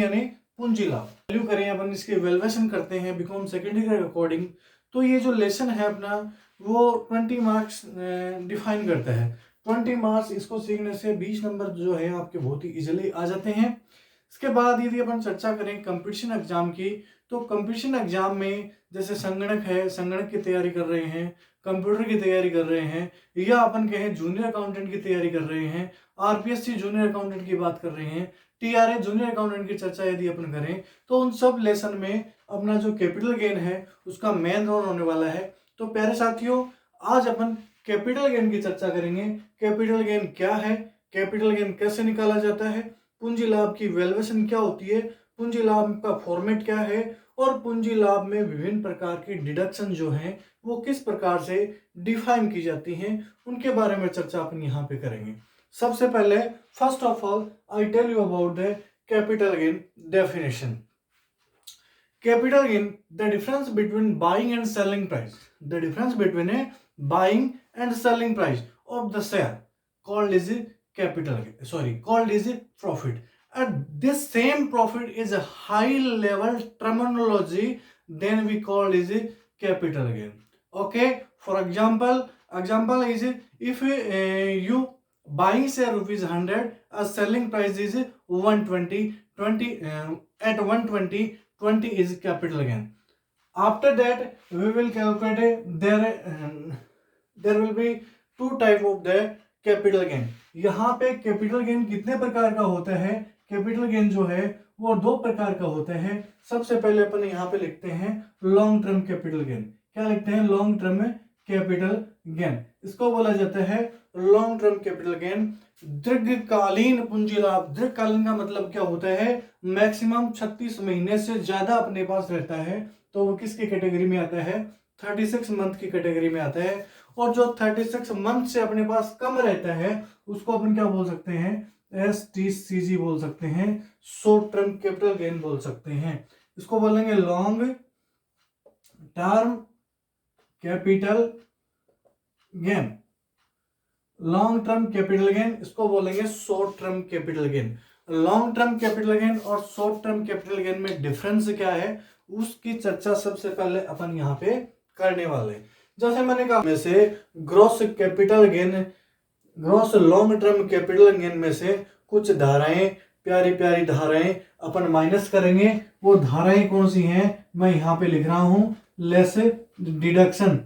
यानी पूंजी लाभ वैल्यू करें अपन, इसकी वैल्यूएशन करते हैं बीकॉम सेकेंडरी के अकॉर्डिंग। तो ये जो लेसन है अपना वो 20 मार्क्स डिफाइन करता है। 20 मार्क्स इसको सीखने से 20 नंबर जो है आपके बहुत ही इजीली आ जाते हैं। इसके बाद यदि अपन चर्चा करें कंपटीशन एग्जाम की, तो कंपटीशन एग्जाम में जैसे संगणक है, संगणक की तैयारी कर रहे हैं, कंप्यूटर की तैयारी कर रहे हैं, या अपन कहें जूनियर अकाउंटेंट की तैयारी कर रहे हैं, आरपीएससी जूनियर अकाउंटेंट की बात कर रहे हैं, टीआरए जूनियर अकाउंटेंट की चर्चा यदि अपन करें, तो उन सब लेसन में अपना जो कैपिटल गेन है उसका मेन रोल होने वाला है। तो प्यारे साथियों, आज अपन कैपिटल गेन की चर्चा करेंगे। कैपिटल गेन क्या है, कैपिटल गेन कैसे निकाला जाता है, पूंजी लाभ की वैल्यूएशन क्या होती है, पूंजी लाभ का फॉर्मेट क्या है, और पूंजी लाभ में विभिन्न प्रकार की डिडक्शन जो है वो किस प्रकार से डिफाइन की जाती हैं, उनके बारे में चर्चा अपन यहाँ पे करेंगे। सबसे पहले first of all I tell you about the capital gain definition. Capital gain, the difference between buying and selling price, the difference between a buying and selling price of the share called is capital gain, called is profit. And this same profit is a high level terminology, then we call is capital gain. Okay, for example is if you buying share rupees 100, a selling price is 120, at 120 20 is capital gain. After that we will calculate there will be two type of the capital gain. यहाँ पे capital gain कितने प्रकार का होता है, capital gain जो है वो दो प्रकार का होता है। सबसे पहले अपन यहाँ पे लिखते हैं लॉन्ग टर्म कैपिटल गेन। क्या लिखते हैं? लॉन्ग टर्म कैपिटल गेन, इसको बोला जाता है लॉन्ग टर्म कैपिटल गेन। दीर्घकालीन पूंजी लाभ, दीर्घकालीन का मतलब क्या होता है? मैक्सिमम 36 महीने से ज्यादा अपने पास रहता है, तो वो किसकी कैटेगरी में आता है? 36 मंथ की कैटेगरी में आता है। और जो 36 मंथ से अपने पास कम रहता है उसको अपन क्या बोल सकते हैं? STCG बोल सकते हैं, शॉर्ट टर्म कैपिटल गेन बोल सकते हैं। इसको बोलेंगे long term capital gain, long term capital gain, इसको बोलेंगे short term capital gain. Long term capital gain और शॉर्ट टर्म कैपिटल गेन में डिफरेंस क्या है उसकी चर्चा सबसे पहले अपन यहाँ पे करने वाले। जैसे मैंने कहा में से gross capital gain, gross long term capital gain में से कुछ धाराएं, प्यारी प्यारी धाराएं अपन माइनस करेंगे। वो धाराएं कौन सी हैं मैं यहाँ पे लिख रहा हूं, लेस डिडक्शन,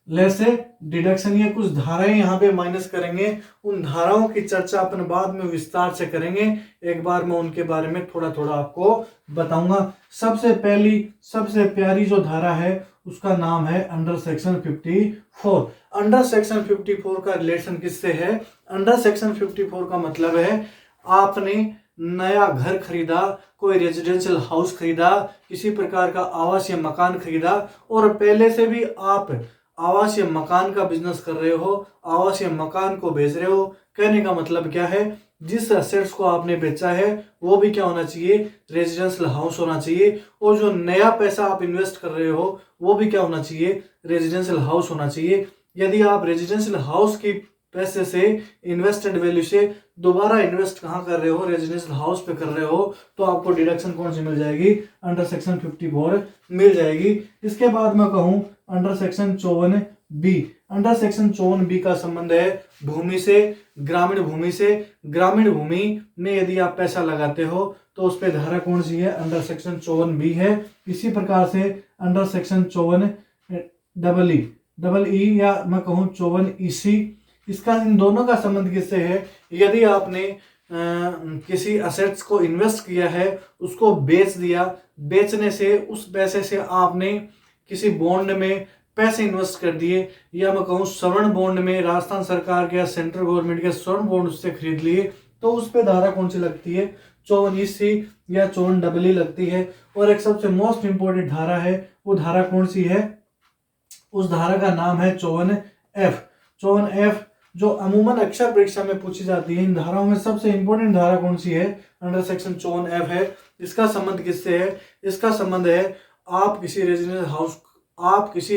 लेस डिडक्शन, ये कुछ धाराएं यहाँ पे माइनस करेंगे। उन धाराओं की चर्चा अपन बाद में विस्तार से करेंगे, एक बार मैं उनके बारे में थोड़ा थोड़ा आपको बताऊंगा। सबसे पहली सबसे प्यारी जो धारा है उसका नाम है अंडर सेक्शन 54। अंडर सेक्शन 54 का रिलेशन किससे है? अंडर सेक्शन 54 का मतलब है आपने नया घर खरीदा, कोई रेजिडेंशियल हाउस खरीदा, किसी प्रकार का आवासीय मकान खरीदा, और पहले से भी आप आवासीय मकान का बिजनेस कर रहे हो, आवासीय मकान को बेच रहे हो। कहने का मतलब क्या है? जिस असेट्स को आपने बेचा है वो भी क्या होना चाहिए? रेजिडेंशियल हाउस होना चाहिए। और जो नया पैसा आप इन्वेस्ट कर रहे हो वो भी क्या होना चाहिए? रेजिडेंशियल हाउस होना चाहिए। यदि आप रेजिडेंशियल हाउस की पैसे से इन्वेस्टेड वैल्यू से दोबारा इन्वेस्ट कहाँ कर रहे हो? रेजिडेंशियल हाउस पे कर रहे हो, तो आपको डिडक्शन कौन सी मिल जाएगी? अंडर सेक्शन 54 मिल जाएगी। इसके बाद मैं कहूँ under section 54B। Under section 54B का संबंध है भूमि से, ग्रामीण भूमि से। ग्रामीण भूमि में यदि आप पैसा लगाते हो तो उस पर धारा कौन सी है? अंडर सेक्शन 54B है। इसी प्रकार से अंडर सेक्शन 54EE या मैं कहूँ 54EC, इसका इन दोनों का संबंध किससे है? यदि आपने किसी असेट्स को इन्वेस्ट किया है, उसको बेच दिया, बेचने से उस पैसे से आपने किसी बॉन्ड में पैसे इन्वेस्ट कर दिए, या मैं कहूँ स्वर्ण बॉन्ड में, राजस्थान सरकार के या सेंट्रल गवर्नमेंट के स्वर्ण बॉन्ड उससे खरीद लिए, तो उस पे धारा कौन सी लगती है? 54EC या 54EE लगती है। और एक सबसे मोस्ट इंपोर्टेंट धारा है, वो धारा कौन सी है? उस धारा का नाम है 54F। 54F जो अमूमन अक्षर परीक्षा में पूछी जाती है। इन धाराओं में सबसे इंपॉर्टेंट धारा कौन सी है? अंडर सेक्शन 54F है। इसका संबंध किससे है? इसका संबंध है आप किसी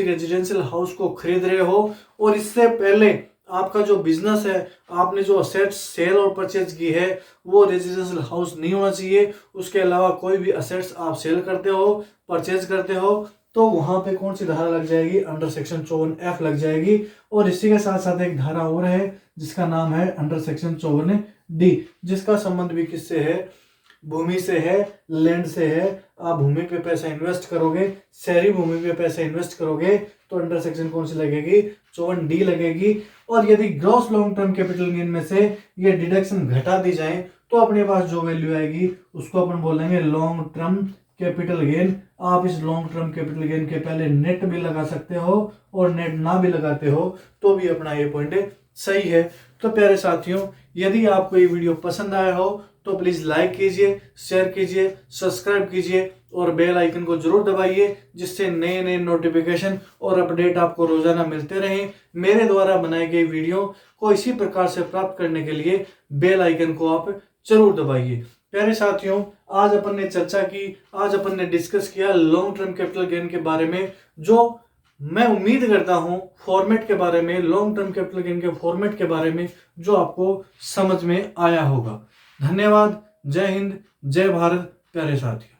रेजिडेंशियल हाउस को खरीद रहे हो और इससे पहले आपका जो बिजनेस है, आपने जो असेट्स सेल और परचेज की है वो रेजिडेंशियल हाउस नहीं होना चाहिए। उसके अलावा कोई भी असेट्स आप सेल करते हो, परचेज करते हो, तो वहां पे कौन सी धारा लग जाएगी, अंडर सेक्शन 54F लग जाएगी। और इसी के साथ साथ एक धारा और है जिसका नाम है अंडर सेक्शन 54D, जिसका संबंध भी किससे है, भूमि से है, लैंड से है। आप भूमि पे पैसा इन्वेस्ट करोगे, शहरी भूमि पे पैसा इन्वेस्ट करोगे, तो अंडर सेक्शन कौन सी लगेगी, 54D लगेगी। और यदि gross long term capital gain में से ये डिडक्शन घटा दी जाए तो अपने पास जो वैल्यू आएगी उसको अपन बोलेंगे लॉन्ग टर्म कैपिटल गेन। आप इस लॉन्ग टर्म कैपिटल गेन के पहले नेट भी लगा सकते हो और नेट ना भी लगाते हो तो भी अपना ये पॉइंट सही है। तो प्यारे साथियों, यदि आपको ये वीडियो पसंद आया हो तो प्लीज लाइक कीजिए, शेयर कीजिए, सब्सक्राइब कीजिए और बेल आइकन को जरूर दबाइए, जिससे नए नए नोटिफिकेशन और अपडेट आपको रोजाना मिलते रहें। मेरे द्वारा बनाई गई वीडियो को इसी प्रकार से प्राप्त करने के लिए बेल आइकन को आप जरूर दबाइए। प्यारे साथियों, आज अपन ने चर्चा की, आज अपन ने डिस्कस किया लॉन्ग टर्म कैपिटल गेन के बारे में, जो मैं उम्मीद करता हूं फॉर्मेट के बारे में, लॉन्ग टर्म कैपिटल गेन के फॉर्मेट के बारे में जो आपको समझ में आया होगा। धन्यवाद। जय हिंद, जय भारत प्यारे साथियों।